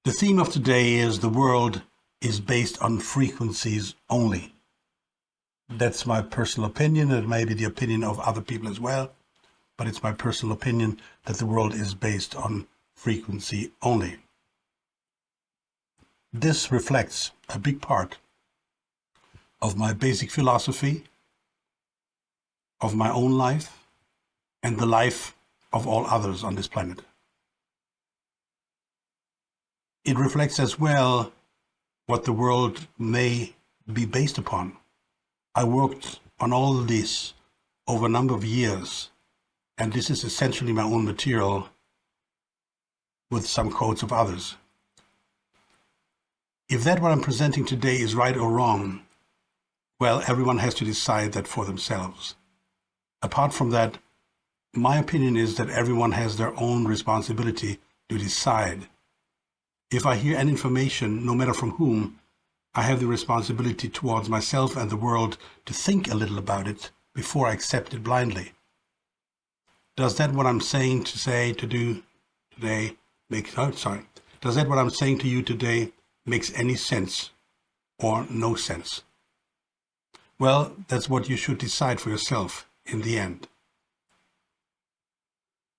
The theme of today is the world is based on frequencies only. That's my personal opinion. It may be the opinion of other people as well, but it's my personal opinion that the world is based on frequency only. This reflects a big part of my basic philosophy, of my own life, and the life of all others on this planet. It reflects as well what the world may be based upon. I worked on all of this over a number of years, and this is essentially my own material with some quotes of others. If that what I'm presenting today is right or wrong, well, everyone has to decide that for themselves. Apart from that, my opinion is that everyone has their own responsibility to decide. If I hear any information, no matter from whom, I have the responsibility towards myself and the world to think a little about it before I accept it blindly. Does that what I'm saying to do today Does that what I'm saying to you today makes any sense or no sense? Well, that's what you should decide for yourself in the end.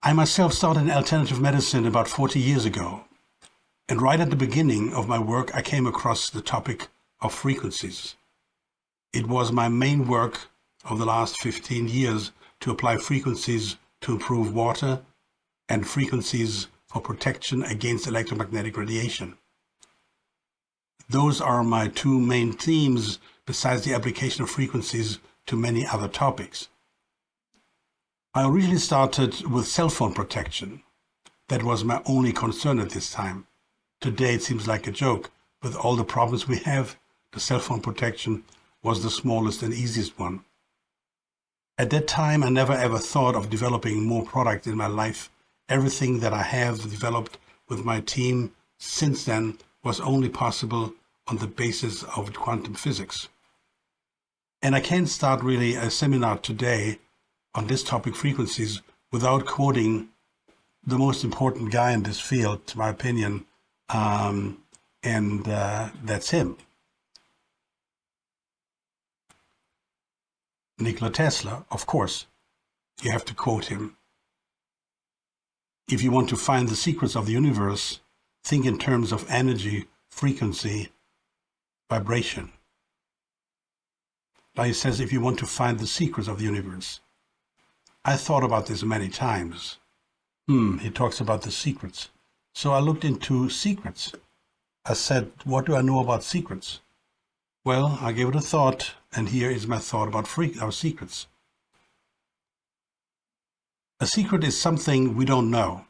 I myself started in alternative medicine about 40 years ago. And right at the beginning of my work, I came across the topic of frequencies. It was my main work of the last 15 years to apply frequencies to improve water and frequencies for protection against electromagnetic radiation. Those are my two main themes, besides the application of frequencies to many other topics. I originally started with cell phone protection. That was my only concern at this time. Today it seems like a joke. With all the problems we have, the cell phone protection was the smallest and easiest one. At that time, I never ever thought of developing more product in my life. Everything that I have developed with my team since then was only possible on the basis of quantum physics. And I can't start really a seminar today on this topic, frequencies, without quoting the most important guy in this field, to my opinion, and that's him. Nikola Tesla, of course, you have to quote him. If you want to find the secrets of the universe, think in terms of energy, frequency, vibration. Now he says, if you want to find the secrets of the universe. I thought about this many times. He talks about the secrets. So I looked into secrets. I said, what do I know about secrets? Well, I gave it a thought, and here is my thought about our secrets. A secret is something we don't know.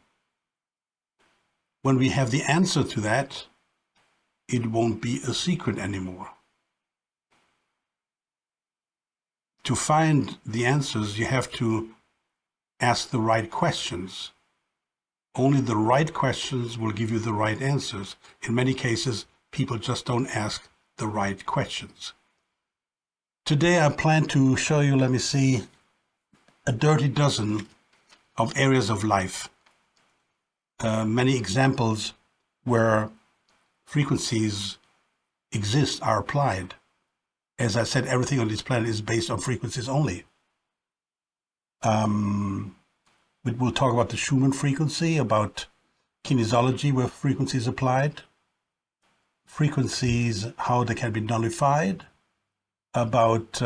When we have the answer to that, it won't be a secret anymore. To find the answers, you have to ask the right questions. Only the right questions will give you the right answers. In many cases, people just don't ask the right questions. Today I plan to show you, a dirty dozen of areas of life. Many examples where frequencies exist, are applied. As I said, everything on this planet is based on frequencies only. We'll talk about the Schumann frequency, about kinesiology where frequencies applied, frequencies, how they can be nullified, about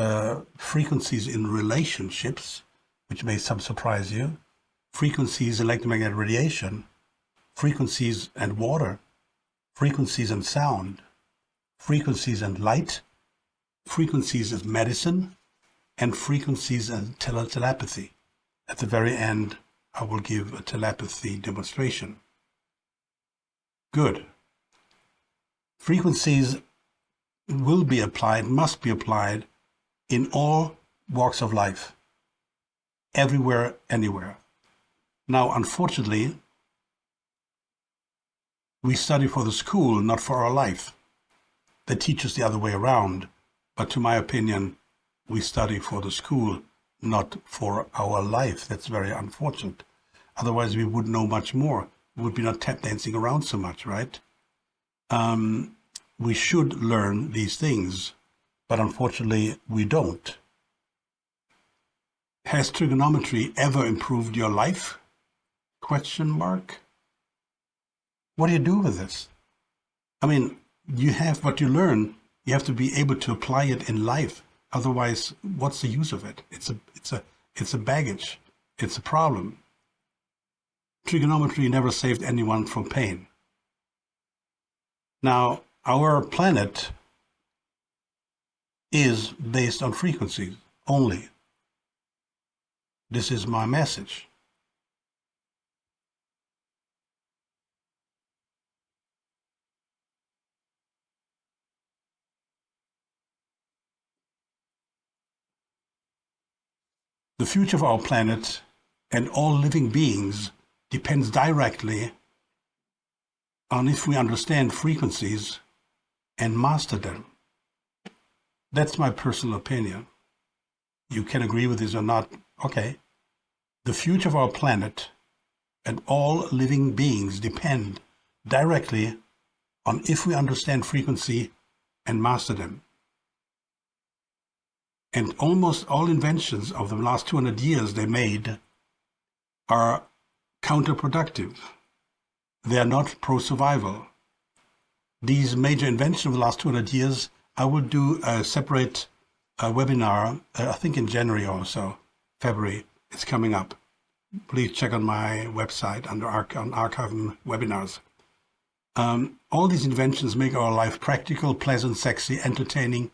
frequencies in relationships, which may some surprise you, frequencies, electromagnetic radiation, frequencies and water, frequencies and sound, frequencies and light, frequencies of medicine, and frequencies and telepathy. At the very end, I will give a telepathy demonstration. Good. Frequencies will be applied, must be applied in all walks of life, everywhere, anywhere. Now, unfortunately, we study for the school, not for our life. They teach us the other way around, but to my opinion, we study for the school, not for our life. That's very unfortunate. Otherwise, we would know much more. We would be not tap dancing around so much, right? We should learn these things, but unfortunately we don't. Has trigonometry ever improved your life? Question mark. What do you do with this? I mean, you have what you learn. You have to be able to apply it in life. Otherwise, what's the use of it? It's a baggage. It's a problem. Trigonometry never saved anyone from pain. Now, our planet is based on frequencies only. This is my message. The future of our planet and all living beings depends directly on if we understand frequencies and master them. That's my personal opinion. You can agree with this or not. Okay. The future of our planet and all living beings depend directly on if we understand frequency and master them. And almost all inventions of the last 200 years they made are counterproductive. They are not pro-survival. These major inventions of the last 200 years, I will do a separate webinar, I think in January or so, February, it's coming up. Please check on my website under on archiving webinars. All these inventions make our life practical, pleasant, sexy, entertaining,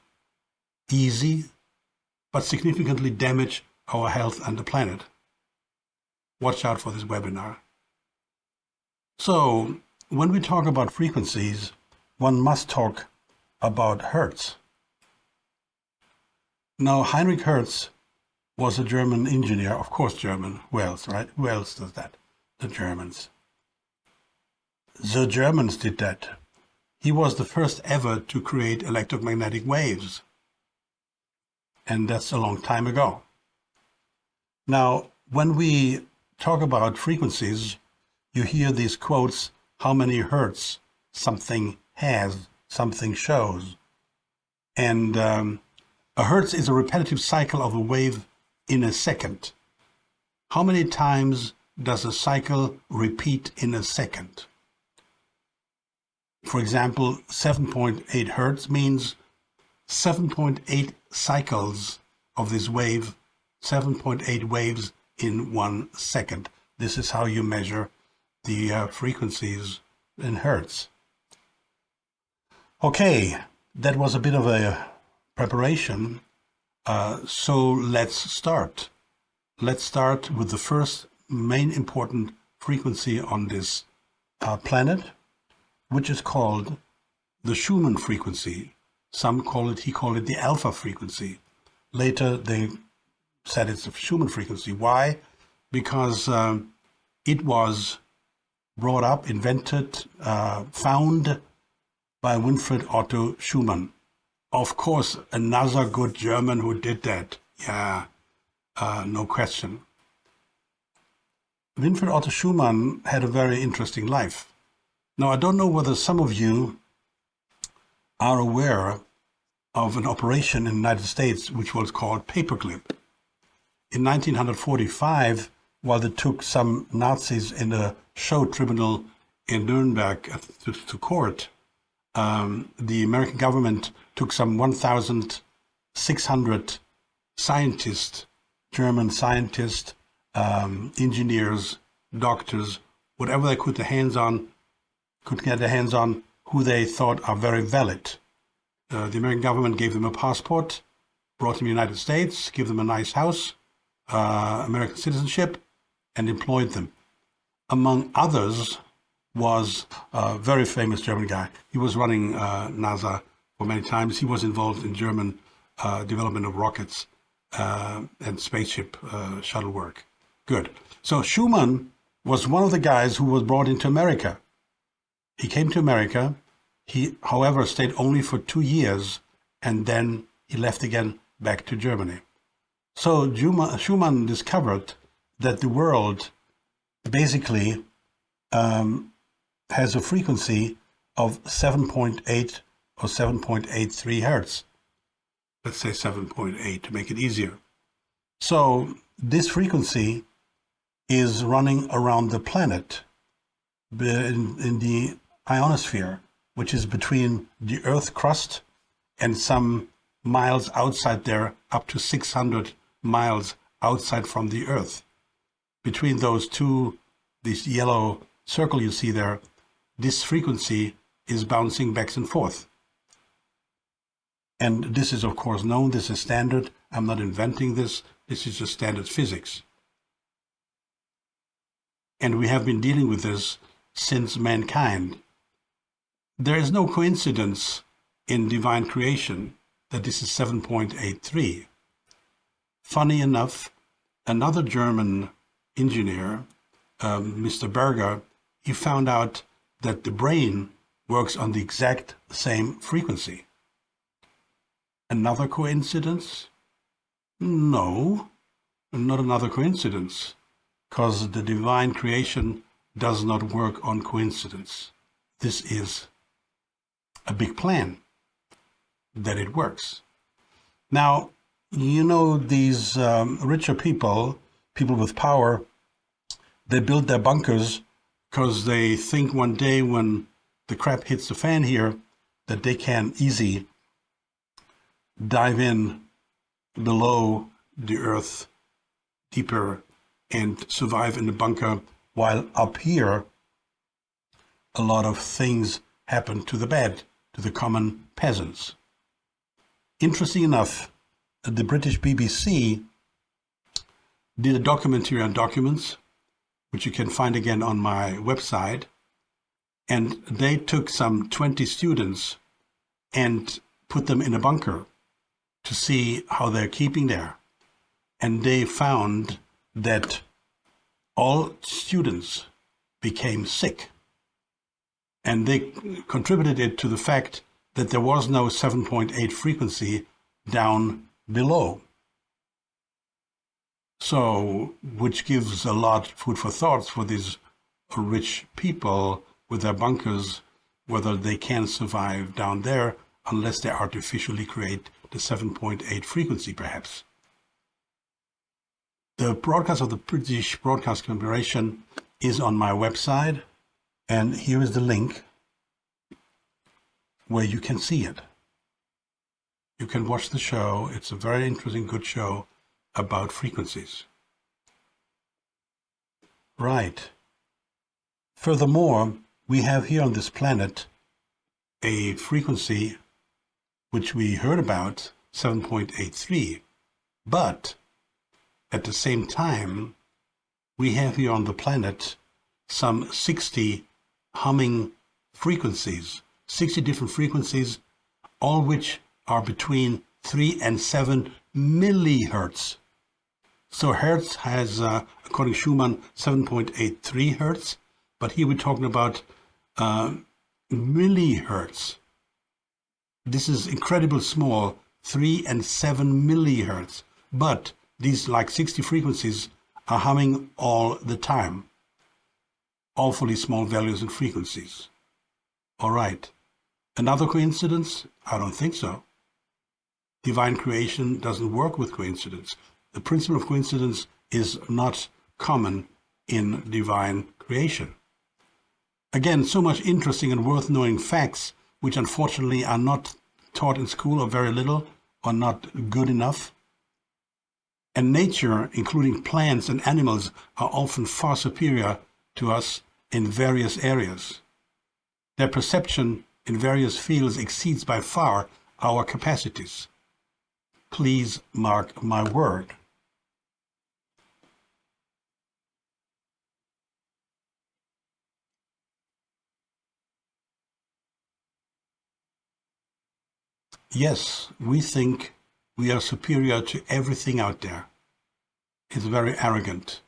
easy, but significantly damage our health and the planet. Watch out for this webinar. So, when we talk about frequencies, one must talk about Hertz. Now, Heinrich Hertz was a German engineer, of course German, who else, right? Who else does that? The Germans. The Germans did that. He was the first ever to create electromagnetic waves. And that's a long time ago. Now, when we talk about frequencies, you hear these quotes, how many hertz something has, something shows. And a hertz is a repetitive cycle of a wave in a second. How many times does a cycle repeat in a second? For example, 7.8 hertz means 7.8 cycles of this wave, 7.8 waves in 1 second. This is how you measure the frequencies in hertz. Okay, that was a bit of a preparation. So let's start. Let's start with the first main important frequency on this planet, which is called the Schumann frequency. Some call it, he called it the alpha frequency. Later they said it's the Schumann frequency. Why? Because it was brought up, invented, found by Winfried Otto Schumann. Of course, another good German who did that. Yeah, no question. Winfried Otto Schumann had a very interesting life. Now, I don't know whether some of you are aware of an operation in the United States which was called paperclip. In 1945, while they took some Nazis in a show tribunal in Nuremberg to court, the American government took some 1,600 scientists, German scientists, engineers, doctors, whatever they could get their hands on, who they thought are very valid. The American government gave them a passport, brought them to the United States, gave them a nice house, American citizenship, and employed them. Among others was a very famous German guy. He was running NASA for many times. He was involved in German development of rockets and spaceship shuttle work. Good. So Schumann was one of the guys who was brought into America. He came to America. He, however, stayed only for 2 years, and then he left again back to Germany. So Schumann discovered that the world basically has a frequency of 7.8 or 7.83 hertz. Let's say 7.8 to make it easier. So this frequency is running around the planet in the ionosphere, which is between the Earth crust and some miles outside there, up to 600 miles outside from the Earth. Between those two, this yellow circle you see there, this frequency is bouncing back and forth. And this is, of course, known. This is standard. I'm not inventing this. This is just standard physics. And we have been dealing with this since mankind. There is no coincidence in divine creation that this is 7.83. Funny enough, another German engineer, Mr. Berger, he found out that the brain works on the exact same frequency. Another coincidence? No, not another coincidence, because the divine creation does not work on coincidence. This is a big plan that it works. Now, you know, these richer people with power, they build their bunkers because they think one day when the crap hits the fan here that they can easy dive in below the earth deeper and survive in the bunker, while up here a lot of things happen to the bad, to the common peasants. Interesting enough, the British BBC did a documentary on documents, which you can find again on my website, and they took some 20 students and put them in a bunker to see how they're keeping there. And they found that all students became sick. And they contributed it to the fact that there was no 7.8 frequency down below. So, which gives a lot of food for thought for these rich people with their bunkers, whether they can survive down there unless they artificially create the 7.8 frequency, perhaps. The broadcast of the British Broadcast Corporation is on my website, and here is the link where you can see it. You can watch the show. It's a very interesting, good show about frequencies. Right. Furthermore, we have here on this planet a frequency which we heard about, 7.83, but at the same time, we have here on the planet some 60 humming frequencies, 60 different frequencies, all which are between 3 and 7 millihertz. So Hertz has, according to Schumann, 7.83 hertz, but here we're talking about millihertz. This is incredibly small, 3 and 7 millihertz, but these like 60 frequencies are humming all the time. Awfully small values and frequencies. All right. Another coincidence? I don't think so. Divine creation doesn't work with coincidence. The principle of coincidence is not common in divine creation. Again, so much interesting and worth knowing facts, which unfortunately are not taught in school, or very little, or not good enough. And nature, including plants and animals, are often far superior to us in various areas. Their perception in various fields exceeds by far our capacities. Please mark my word. Yes, we think we are superior to everything out there. It's very arrogant.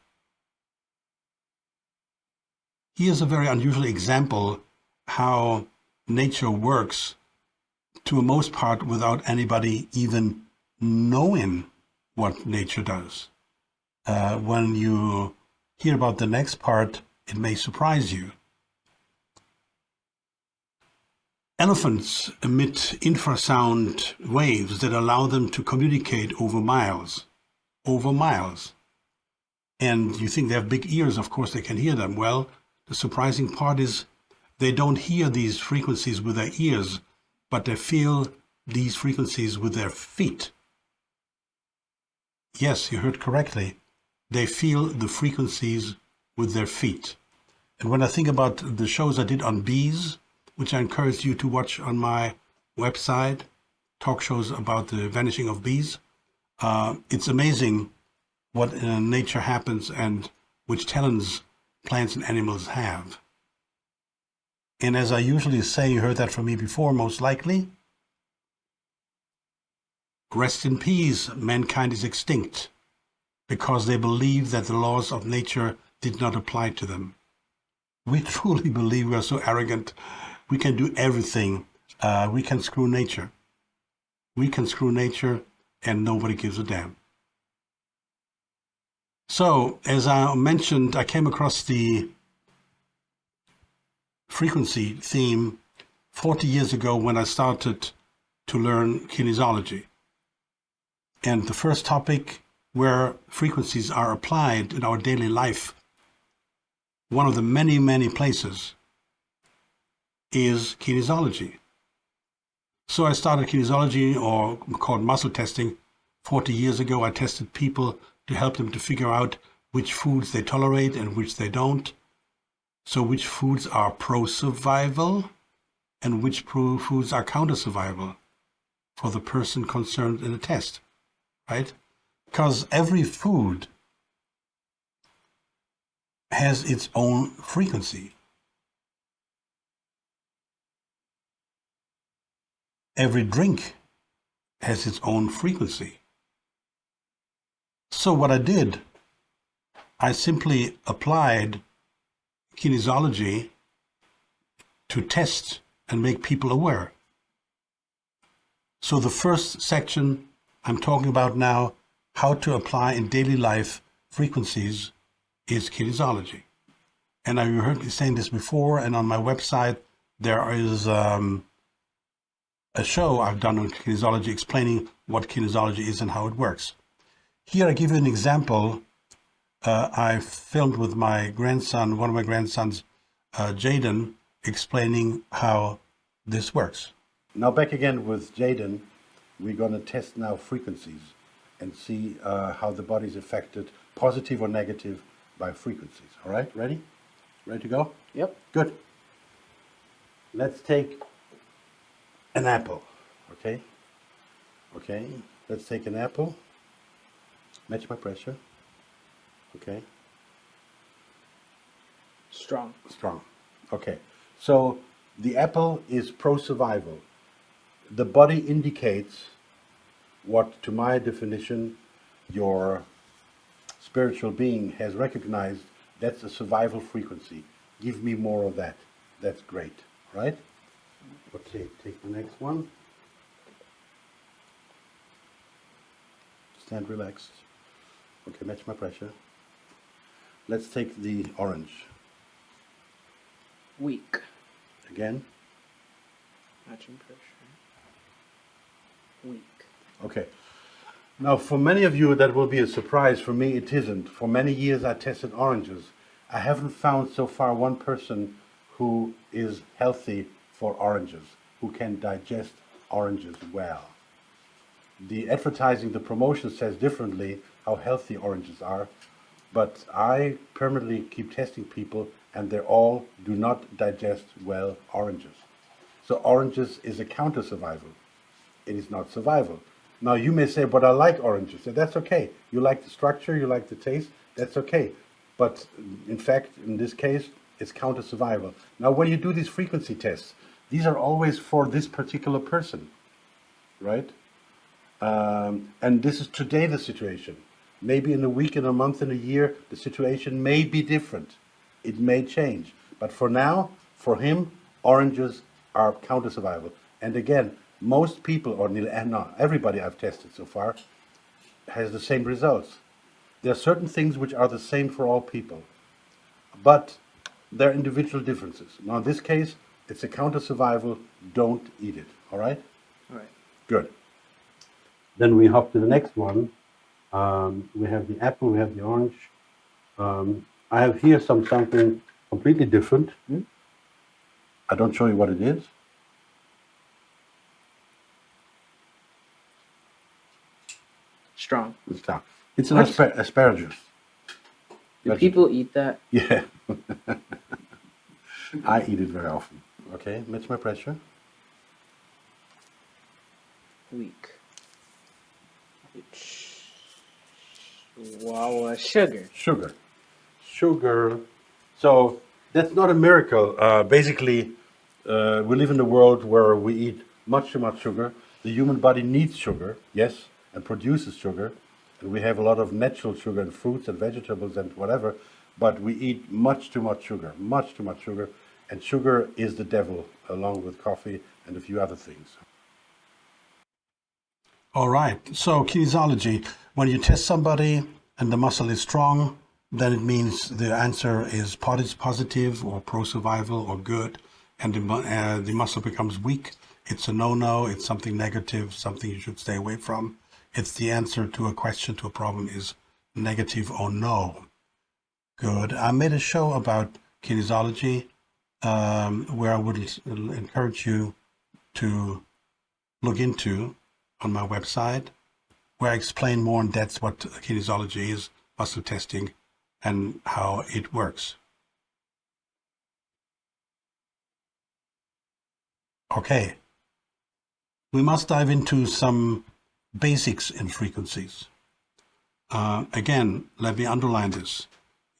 Here's a very unusual example how nature works, to the most part without anybody even knowing what nature does. When you hear about the next part, it may surprise you. Elephants emit infrasound waves that allow them to communicate over miles. And you think they have big ears, of course they can hear them. Well, the surprising part is they don't hear these frequencies with their ears, but they feel these frequencies with their feet. Yes, you heard correctly. They feel the frequencies with their feet. And when I think about the shows I did on bees, which I encourage you to watch on my website, talk shows about the vanishing of bees, it's amazing what in nature happens and which talents plants and animals have. And as I usually say, you heard that from me before, most likely, rest in peace, mankind is extinct because they believe that the laws of nature did not apply to them. We truly believe we are so arrogant. We can do everything. We can screw nature. We can screw nature and nobody gives a damn. So, as I mentioned, I came across the frequency theme 40 years ago when I started to learn kinesiology. And the first topic where frequencies are applied in our daily life, one of the many, many places, is kinesiology. So I started kinesiology, or called muscle testing, 40 years ago. I tested people to help them to figure out which foods they tolerate and which they don't. So which foods are pro-survival and which foods are counter-survival for the person concerned in the test, right? Because every food has its own frequency. Every drink has its own frequency. So what I did, I simply applied kinesiology to test and make people aware. So the first section I'm talking about now, how to apply in daily life frequencies, is kinesiology. And you heard me saying this before, and on my website there is a show I've done on kinesiology explaining what kinesiology is and how it works. Here I give you an example. I filmed with my grandson, one of my grandsons, Jaden, explaining how this works. Now back again with Jaden, we're going to test now frequencies and see how the body is affected, positive or negative, by frequencies. All right, ready? Ready to go? Yep. Good. Let's take an apple, okay? Okay, let's take an apple. Match my pressure. Okay. Strong. Strong. Okay. So the apple is pro-survival. The body indicates what, to my definition, your spiritual being has recognized. That's a survival frequency. Give me more of that. That's great, right? Okay, take the next one. Stand relaxed. Okay, match my pressure. Let's take the orange. Weak. Again. Matching pressure. Weak. Okay. Now, for many of you, that will be a surprise. For me, it isn't. For many years, I tested oranges. I haven't found so far one person who is healthy for oranges, who can digest oranges well. The advertising, the promotion says differently how healthy oranges are, but I permanently keep testing people and they all do not digest well oranges. So oranges is a counter-survival. It is not survival. Now you may say, but I like oranges, and that's okay. You like the structure, you like the taste, that's okay. But in fact, in this case, it's counter-survival. Now when you do these frequency tests, these are always for this particular person, right? And this is today the situation. Maybe in a week, in a month, in a year, the situation may be different. It may change. But for now, for him, oranges are counter-survival. And again, most people, or no, everybody I've tested so far, has the same results. There are certain things which are the same for all people, but there are individual differences. Now in this case, It's a counter survival. Don't eat it. All right? All right. Good. Then we hop to the next one. We have the apple, we have the orange. I have here something completely different. I don't show you what it is. Strong. It's an What? asparagus. Do people eat that? Yeah. I eat it very often. Okay, match my pressure. Weak. Wow, sugar. Sugar. So that's not a miracle. Basically, we live in a world where we eat much too much sugar. The human body needs sugar, yes, and produces sugar. And we have a lot of natural sugar in fruits and vegetables and whatever, but we eat much too much sugar. And sugar is the devil, along with coffee and a few other things. All right. So kinesiology, when you test somebody and the muscle is strong, then it means the answer is positive or pro-survival or good, and the muscle becomes weak. It's a no-no. It's something negative, something you should stay away from. It's the answer to a question, to a problem is negative or no. Good. I made a show about kinesiology where I would encourage you to look into on my website, where I explain more in depth what kinesiology is, muscle testing, and how it works. Okay, we must dive into some basics in frequencies. Again, let me underline this.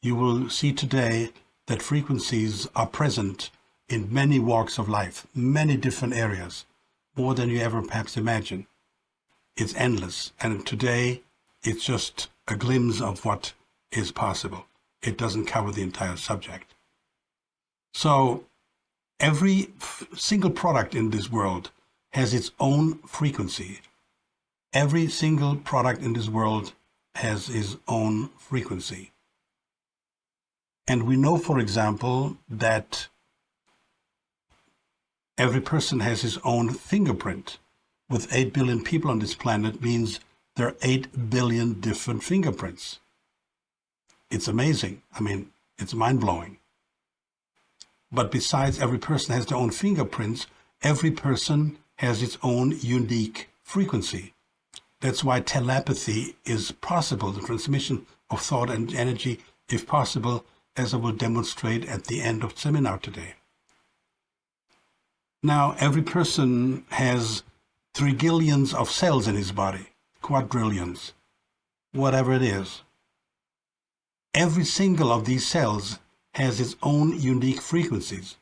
You will see today that frequencies are present in many walks of life, many different areas, more than you ever perhaps imagine. It's endless, and today it's just a glimpse of what is possible. It doesn't cover the entire subject. So every single product in this world has its own frequency. Every single product in this world has its own frequency. And we know, for example, that every person has his own fingerprint. With 8 billion people on this planet means there are 8 billion different fingerprints. It's amazing. I mean, it's mind-blowing. But besides every person has their own fingerprints, every person has its own unique frequency. That's why telepathy is possible, the transmission of thought and energy, if possible, as I will demonstrate at the end of the seminar today. Now, every person has trillions of cells in his body, quadrillions, whatever it is. Every single of these cells has its own unique frequencies.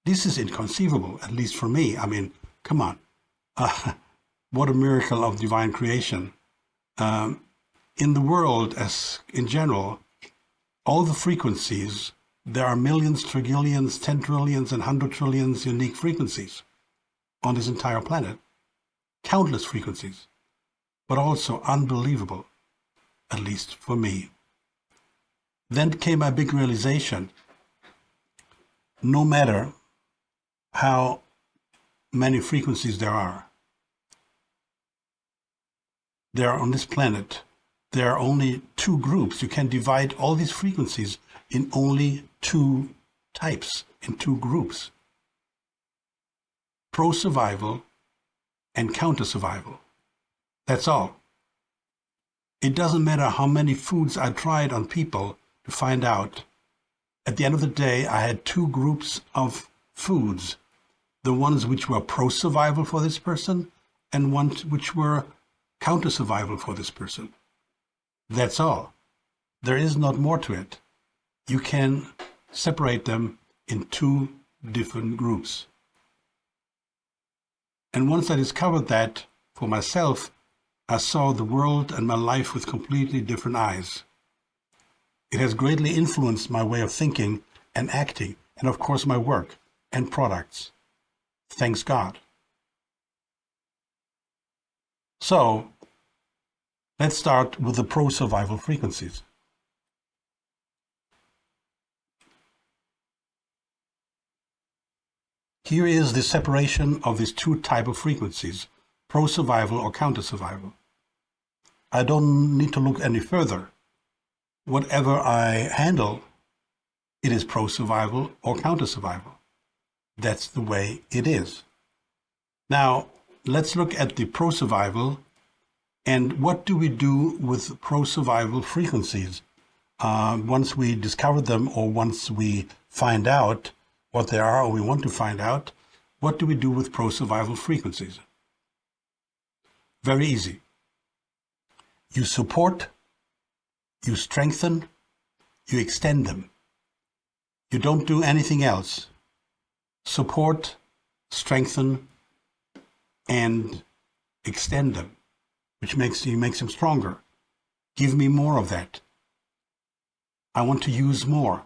This is inconceivable, at least for me. I mean, come on. What a miracle of divine creation. In the world, as in general, all the frequencies, there are millions, trillions, 10 trillions, and 100 trillions unique frequencies on this entire planet. Countless frequencies, but also unbelievable, at least for me. Then came my big realization. No matter how many frequencies there are on this planet, there are only two groups. You can divide all these frequencies in only two types, in two groups. Pro-survival and counter-survival. That's all. It doesn't matter how many foods I tried on people to find out. At the end of the day, I had two groups of foods. The ones which were pro-survival for this person and ones which were counter-survival for this person. That's all. There is not more to it. You can separate them in two different groups. And once I discovered that for myself, I saw the world and my life with completely different eyes. It has greatly influenced my way of thinking and acting, and of course my work and products. Thanks God. So, let's start with the pro-survival frequencies. Here is the separation of these two types of frequencies, pro-survival or counter-survival. I don't need to look any further. Whatever I handle, it is pro-survival or counter-survival. That's the way it is. Now, let's look at the pro-survival and what do we do with pro-survival frequencies once we discover them or once we find out what they are or we want to find out. What do we do with pro-survival frequencies? Very easy. You support, you strengthen, you extend them. You don't do anything else. Support, strengthen, and extend them, which makes them stronger. Give me more of that. I want to use more.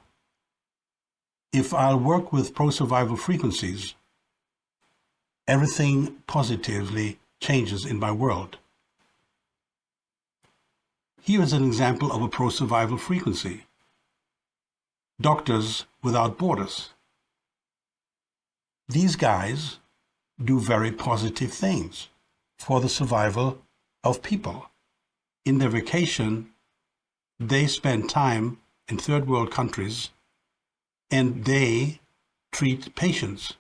If I'll work with pro-survival frequencies, everything positively changes in my world. Here is an example of a pro-survival frequency. Doctors Without Borders. These guys do very positive things for the survival of people. In their vacation, they spend time in third world countries and they treat patients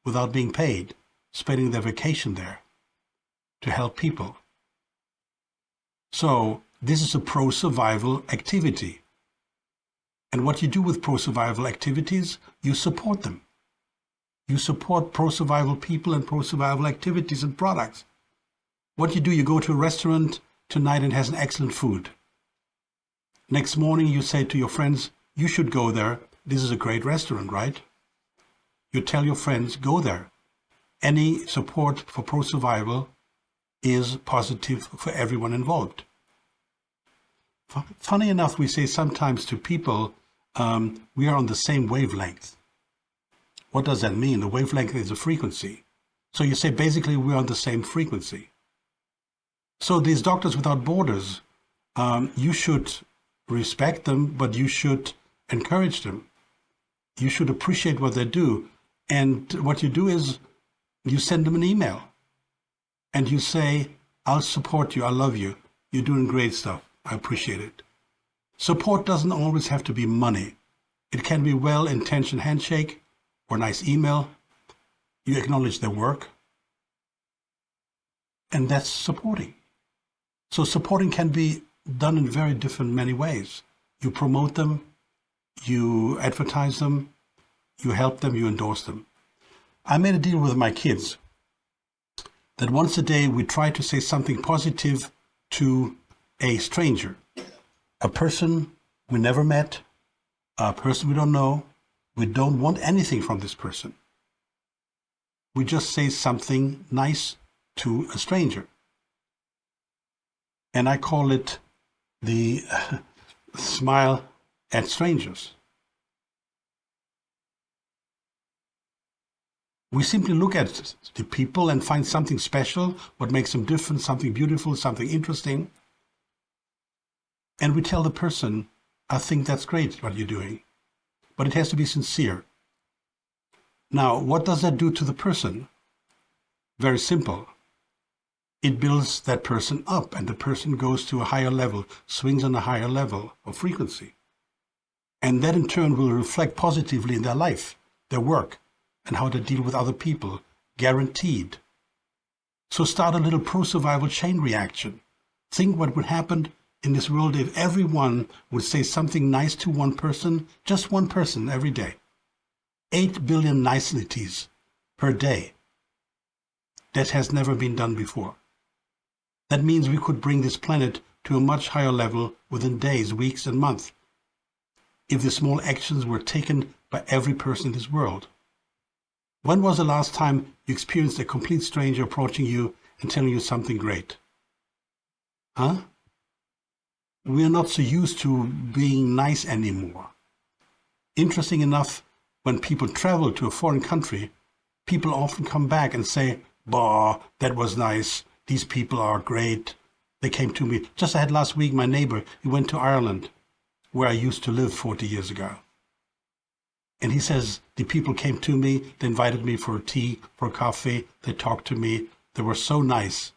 without being paid, spending their vacation there to help people. So this is a pro-survival activity. And what you do with pro-survival activities, you support them. You support pro-survival people and pro-survival activities and products. What you do, you go to a restaurant tonight and has an excellent food. Next morning you say to your friends, you should go there. This is a great restaurant, right? You tell your friends, go there. Any support for pro-survival is positive for everyone involved. Funny enough, we say sometimes to people, we are on the same wavelength. What does that mean? The wavelength is a frequency. So you say basically we're on the same frequency. So these Doctors Without Borders, you should respect them, but you should encourage them. You should appreciate what they do. And what you do is you send them an email and you say, I'll support you, I love you, you're doing great stuff, I appreciate it. Support doesn't always have to be money. It can be well-intentioned handshake or nice email. You acknowledge their work. And that's supporting. So supporting can be done in very different many ways. You promote them, you advertise them, you help them, you endorse them. I made a deal with my kids that once a day we try to say something positive to a stranger, a person we never met, a person we don't know. We don't want anything from this person. We just say something nice to a stranger. And I call it the smile at strangers. We simply look at the people and find something special, what makes them different, something beautiful, something interesting. And we tell the person, I think that's great what you're doing. But it has to be sincere. Now, what does that do to the person? Very simple. It builds that person up, and the person goes to a higher level, swings on a higher level of frequency. And that in turn will reflect positively in their life, their work, and how they deal with other people, guaranteed. So start a little pro-survival chain reaction. Think what would happen in this world if everyone would say something nice to one person, just one person every day. 8 billion niceties per day. That has never been done before. That means we could bring this planet to a much higher level within days, weeks, and months, if the small actions were taken by every person in this world. When was the last time you experienced a complete stranger approaching you and telling you something great? Huh? We are not so used to being nice anymore. Interesting enough, when people travel to a foreign country, people often come back and say, bah, that was nice. These people are great. They came to me. Just I had last week, my neighbor, he went to Ireland, where I used to live 40 years ago. And he says, the people came to me, they invited me for tea, for coffee, they talked to me, they were so nice,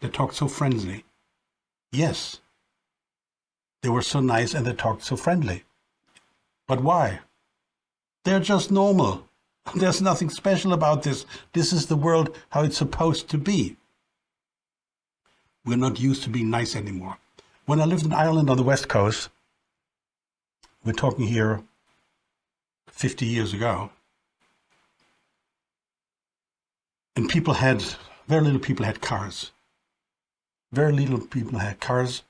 they talked so friendly. Yes, they were so nice and they talked so friendly. But why? They're just normal. There's nothing special about this. This is the world how it's supposed to be. We're not used to being nice anymore. When I lived in Ireland on the West Coast, we're talking here 50 years ago, and very little people had cars. Very little people had cars.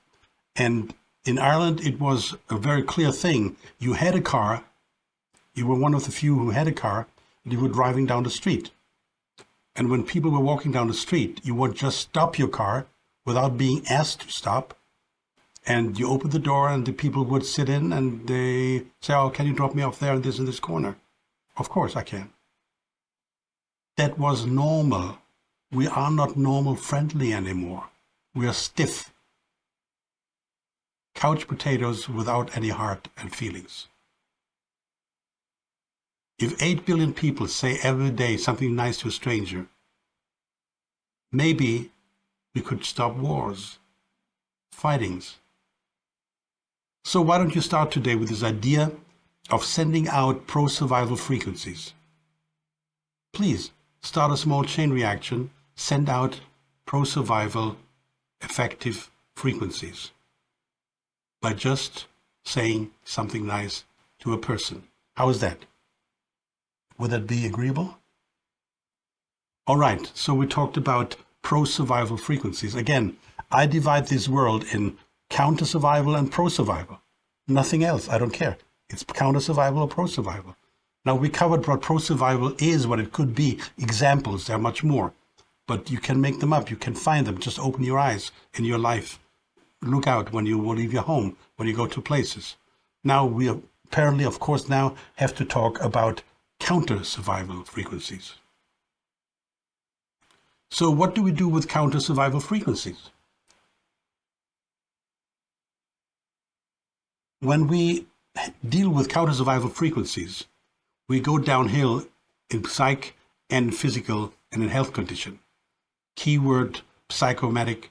And in Ireland, it was a very clear thing. You had a car, you were one of the few who had a car, and you were driving down the street. And when people were walking down the street, you would just stop your car without being asked to stop. And you open the door and the people would sit in and they say, oh, can you drop me off there in this corner? Of course I can. That was normal. We are not normal friendly anymore. We are stiff. Couch potatoes without any heart and feelings. If 8 billion people say every day something nice to a stranger, maybe we could stop wars, fightings. So why don't you start today with this idea of sending out pro-survival frequencies? Please start a small chain reaction, send out pro-survival effective frequencies by just saying something nice to a person. How is that? Would that be agreeable? All right, so we talked about pro-survival frequencies. Again, I divide this world in counter-survival and pro-survival. Nothing else, I don't care. It's counter-survival or pro-survival. Now, we covered what pro-survival is, what it could be. Examples, there are much more. But you can make them up, you can find them. Just open your eyes in your life. Look out when you leave your home, when you go to places. Now, we apparently, of course, now have to talk about counter-survival frequencies. So what do we do with counter-survival frequencies? When we deal with counter-survival frequencies, we go downhill in psych and physical and in health condition. Keyword, psychosomatic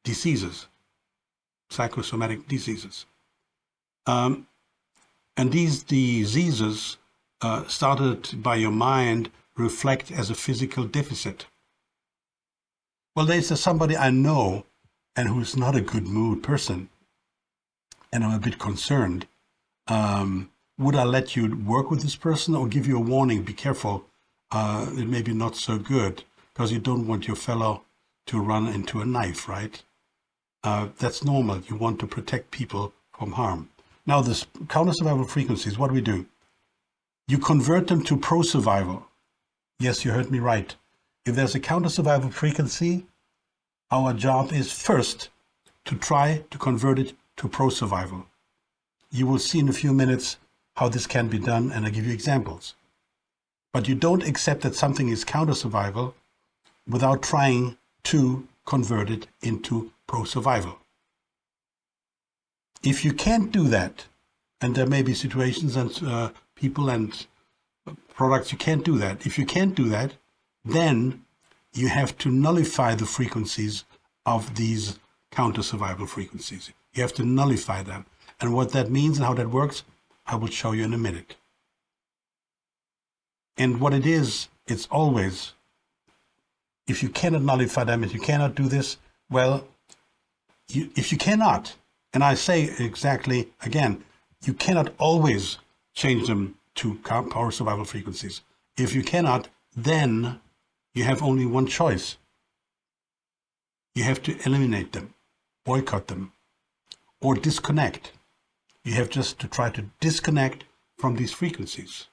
diseases. Psychosomatic diseases. And these diseases started by your mind reflect as a physical deficit. Well, there's somebody I know and who's not a good mood person, and I'm a bit concerned. Would I let you work with this person or give you a warning? Be careful. It may be not so good because you don't want your fellow to run into a knife, right? That's normal. You want to protect people from harm. Now, this counter-survival frequencies, what do we do? You convert them to pro-survival. Yes, you heard me right. If there's a counter-survival frequency, our job is first to try to convert it to pro-survival. You will see in a few minutes how this can be done, and I'll give you examples. But you don't accept that something is counter-survival without trying to convert it into pro-survival. If you can't do that, and there may be situations and people and products you can't do that. If you can't do that, then you have to nullify the frequencies of these counter-survival frequencies. You have to nullify them. And what that means and how that works, I will show you in a minute. And what it is, it's always, if you cannot nullify them, if you cannot do this, well, if you cannot, and I say exactly again, you cannot always change them to power survival frequencies. If you cannot, then you have only one choice. You have to eliminate them, boycott them, or disconnect. You have just to try to disconnect from these frequencies,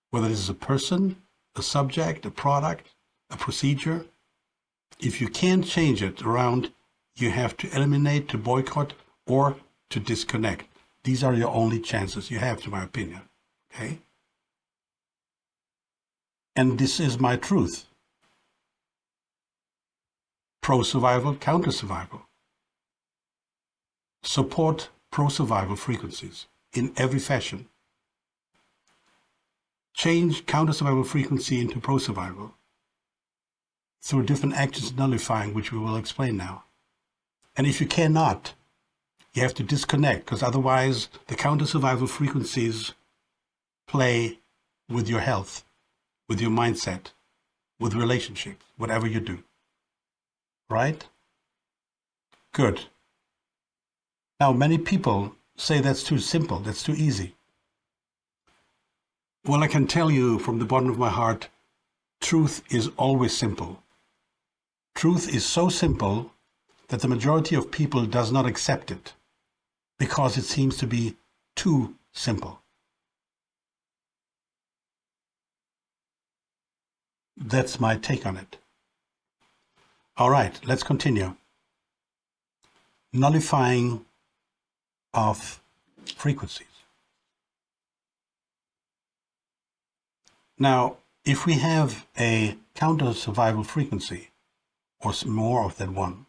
whether this is a person, a subject, a product, a procedure. If you can't change it around, you have to eliminate, to boycott, or to disconnect. These are your only chances you have, to my opinion. Okay? And this is my truth. Pro-survival, counter-survival. Support pro-survival frequencies in every fashion. change counter-survival frequency into pro-survival through different actions nullifying, which we will explain now. And if you cannot, you have to disconnect, because otherwise the counter-survival frequencies play with your health, with your mindset, with relationships, whatever you do. Right? Good. Now, many people say that's too simple, that's too easy. Well, I can tell you from the bottom of my heart, truth is always simple. Truth is so simple that the majority of people does not accept it because it seems to be too simple. That's my take on it. All right, let's continue. Nullifying of frequencies. Now, if we have a counter-survival frequency, or more of that one,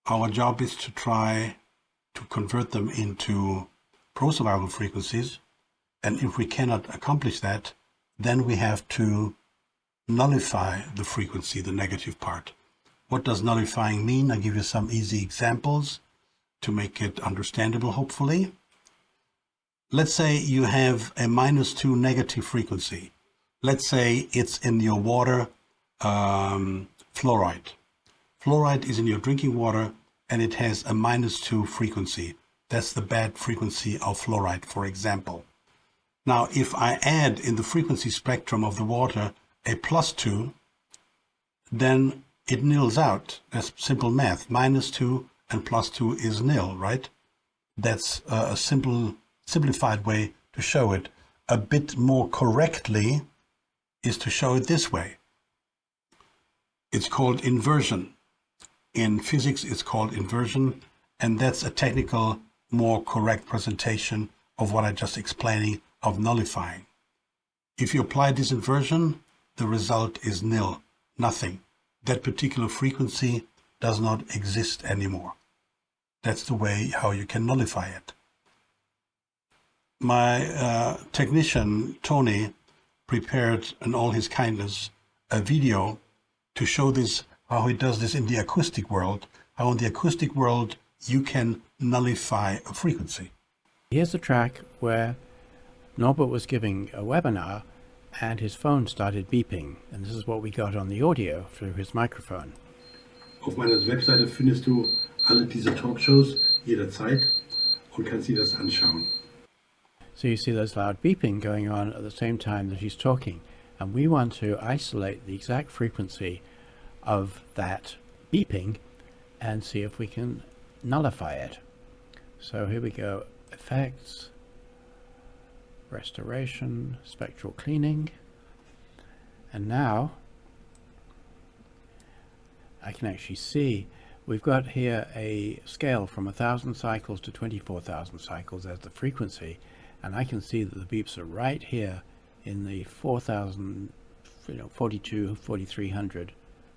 our job is to try to convert them into pro-survival frequencies, and if we cannot accomplish that, then we have to nullify the frequency, the negative part. What does nullifying mean? I'll give you some easy examples to make it understandable, hopefully. Let's say you have a -2 negative frequency. Let's say it's in your water, fluoride. Fluoride is in your drinking water and it has a -2 frequency. That's the bad frequency of fluoride, for example. Now, if I add in the frequency spectrum of the water a +2, then it nils out. That's simple math. -2 and +2 is nil, right? That's a simplified way to show it. A bit more correctly is to show it this way. It's called inversion. In physics, it's called inversion, and that's a technical, more correct presentation of what I just explaining of nullifying. If you apply this inversion, the result is nil, nothing. That particular frequency does not exist anymore. That's the way how you can nullify it. My technician, Tony, prepared, in all his kindness, a video to show this, how he does this in the acoustic world, how in the acoustic world you can nullify a frequency. Here's a track where Norbert was giving a webinar and his phone started beeping, and this is what we got on the audio through his microphone. Auf meiner Webseite findest du alle diese Talkshows jederzeit und kannst dir das anschauen. So you see there's loud beeping going on at the same time that he's talking, and we want to isolate the exact frequency of that beeping and see if we can nullify it. So here we go, effects, restoration, spectral cleaning, and now I can actually see we've got here a scale from 1,000 cycles to 24,000 cycles as the frequency, and I can see that the beeps are right here in the 4,000, 42, 4,300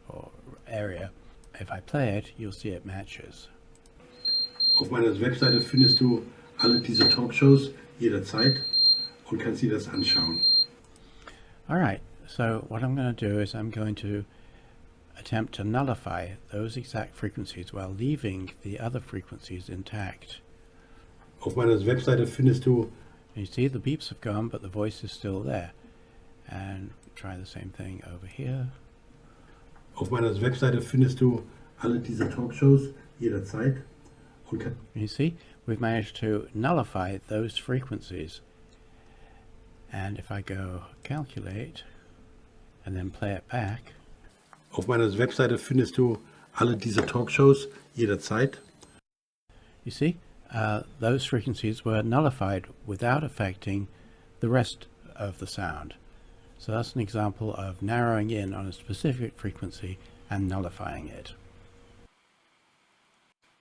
or area. If I play it, you'll see it matches. Auf meiner Webseite findest du alle diese Talkshows jederzeit und kannst dir das anschauen. All right, so what I'm going to do is I'm going to attempt to nullify those exact frequencies while leaving the other frequencies intact. Auf meiner Webseite findest du. You see the beeps have gone, but the voice is still there. And try the same thing over here. Auf meiner Webseite findest du alle diese Talkshows jederzeit. You see, we've managed to nullify those frequencies. And if I go calculate and then play it back. Auf meiner Webseite findest du alle diese Talkshows jederzeit. You see, those frequencies were nullified without affecting the rest of the sound. So that's an example of narrowing in on a specific frequency and nullifying it.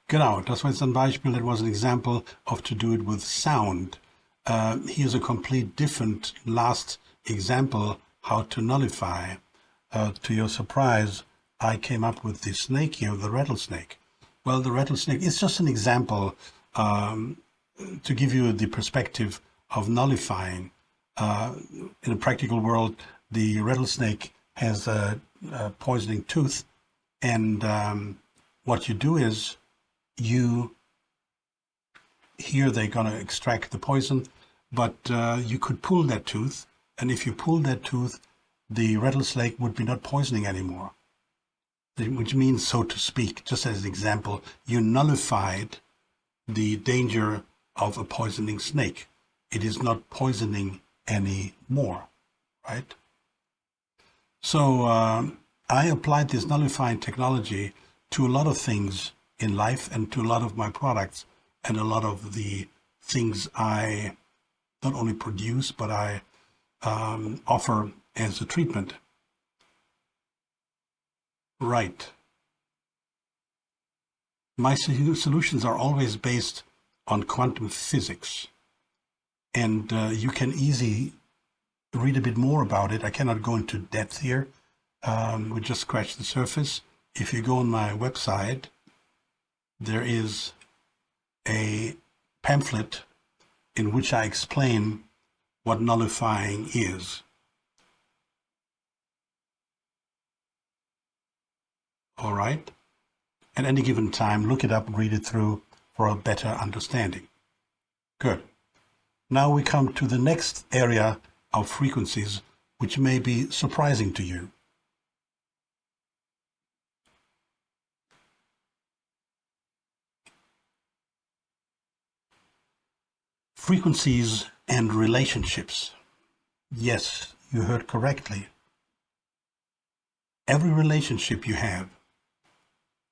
Genau, das war jetzt ein Beispiel, that was an example of to do it with sound. Here's a complete different last example how to nullify. To your surprise, I came up with the snake here, the rattlesnake. Well, the rattlesnake is just an example to give you the perspective of nullifying. in a practical world, the rattlesnake has a poisoning tooth, and what you do is here they're going to extract the poison, but you could pull that tooth, and if you pull that tooth, the rattlesnake would be not poisoning anymore. Which means, so to speak, just as an example, you nullified the danger of a poisoning snake. It is not poisoning anymore, right? So I applied this nullifying technology to a lot of things in life and to a lot of my products and a lot of the things I not only produce, but I offer as a treatment. Right. My solutions are always based on quantum physics. And you can easily read a bit more about it. I cannot go into depth here. We just scratched the surface. If you go on my website, there is a pamphlet in which I explain what nullifying is. All right? At any given time, look it up, read it through for a better understanding. Good. Now we come to the next area of frequencies, which may be surprising to you. Frequencies and relationships. Yes, you heard correctly. Every relationship you have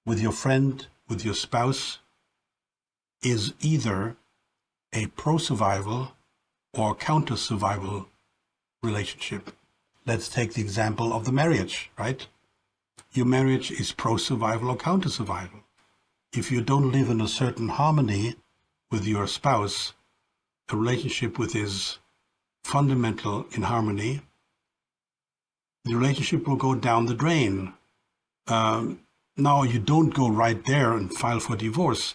with your friend, with your spouse, is either a pro-survival or counter-survival relationship. Let's take the example of the marriage, right? Your marriage is pro-survival or counter-survival. If you don't live in a certain harmony with your spouse, a relationship with is fundamental in harmony, the relationship will go down the drain. Now, you don't go right there and file for divorce.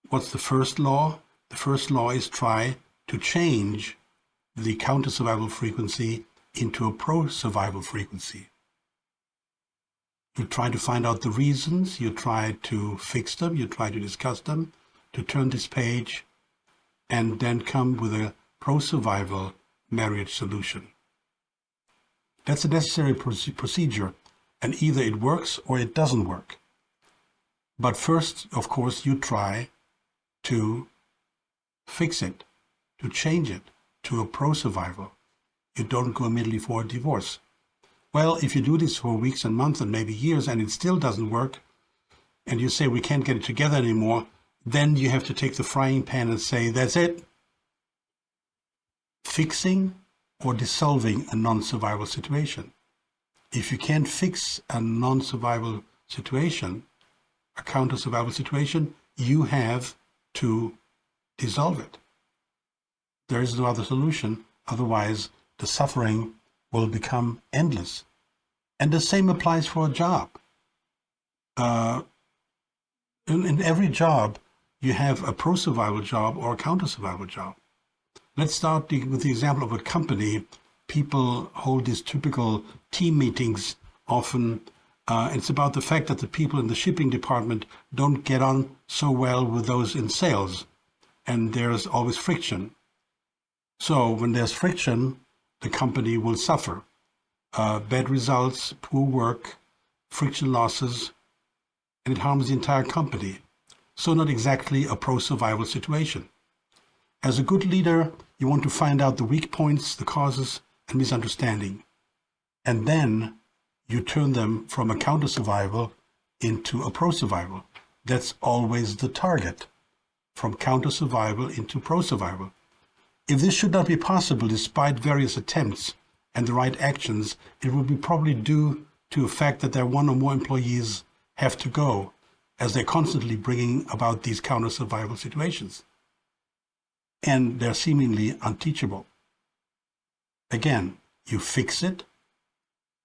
What's the first law? The first law is try to change the counter-survival frequency into a pro-survival frequency. You try to find out the reasons, you try to fix them, you try to discuss them, to turn this page, and then come with a pro-survival marriage solution. That's a necessary procedure, and either it works or it doesn't work. But first, of course, you try to fix it, to change it to a pro-survival. You don't go immediately for a divorce. Well, if you do this for weeks and months and maybe years and it still doesn't work, and you say we can't get it together anymore, then you have to take the frying pan and say, that's it. Fixing or dissolving a non-survival situation. If you can't fix a non-survival situation, a counter-survival situation, you have to dissolve it. There is no other solution, otherwise the suffering will become endless. And the same applies for a job. In every job, you have a pro-survival job or a counter-survival job. Let's start with the example of a company. People hold these typical team meetings often. It's about the fact that the people in the shipping department don't get on so well with those in sales, and there's always friction. So when there's friction, the company will suffer. Bad results, poor work, friction losses, and it harms the entire company. So not exactly a pro-survival situation. As a good leader, you want to find out the weak points, the causes, and misunderstanding. And then you turn them from a counter-survival into a pro-survival. That's always the target, from counter-survival into pro-survival. If this should not be possible despite various attempts and the right actions, it will be probably due to the fact that their one or more employees have to go, as they're constantly bringing about these counter-survival situations. And they're seemingly unteachable. Again, you fix it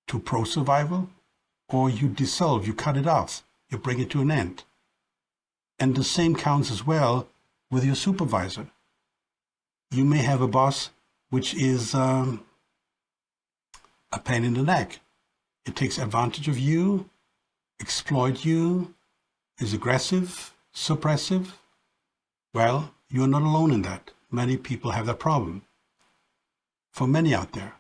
to pro-survival, or you dissolve, you cut it off, you bring it to an end. And the same counts as well with your supervisor. You may have a boss which is a pain in the neck. It takes advantage of you, exploit you, is aggressive, suppressive. Well, you're not alone in that. Many people have that problem. For many out there.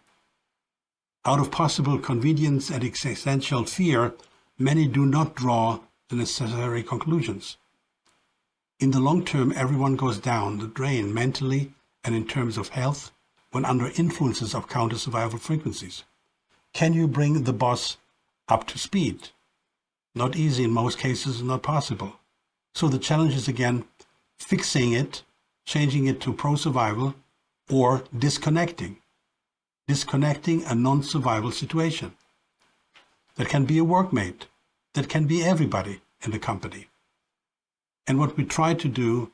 Out of possible convenience and existential fear, many do not draw the necessary conclusions. In the long term, everyone goes down the drain mentally and in terms of health when under influences of counter-survival frequencies. Can you bring the boss up to speed? Not easy in most cases, not possible. So the challenge is again fixing it, changing it to pro-survival, or disconnecting a non-survival situation. That can be a workmate, that can be everybody in the company. And what we try to do,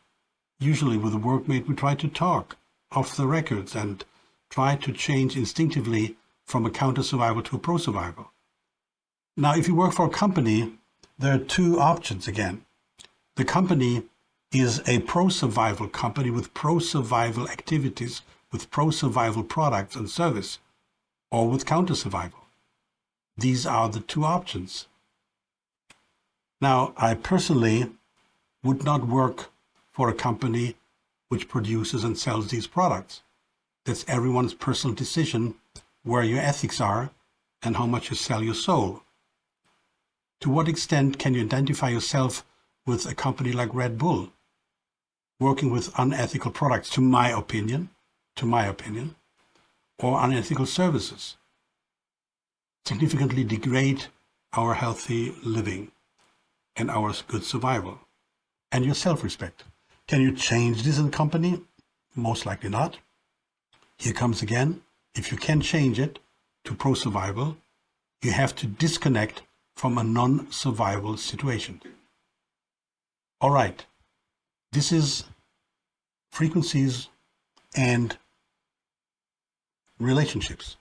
usually with a workmate, we try to talk off the records and try to change instinctively from a counter-survival to a pro-survival. Now, if you work for a company, there are two options again. The company is a pro-survival company with pro-survival activities, with pro-survival products and service, or with counter-survival. These are the two options. Now, I personally would not work for a company which produces and sells these products. That's everyone's personal decision where your ethics are and how much you sell your soul. To what extent can you identify yourself with a company like Red Bull, working with unethical products, to my opinion, or unethical services, significantly degrade our healthy living and our good survival and your self-respect? Can you change this in a company? Most likely not. Here comes again, if you can change it to pro-survival, you have to disconnect from a non-survival situation. All right, this is frequencies and relationships.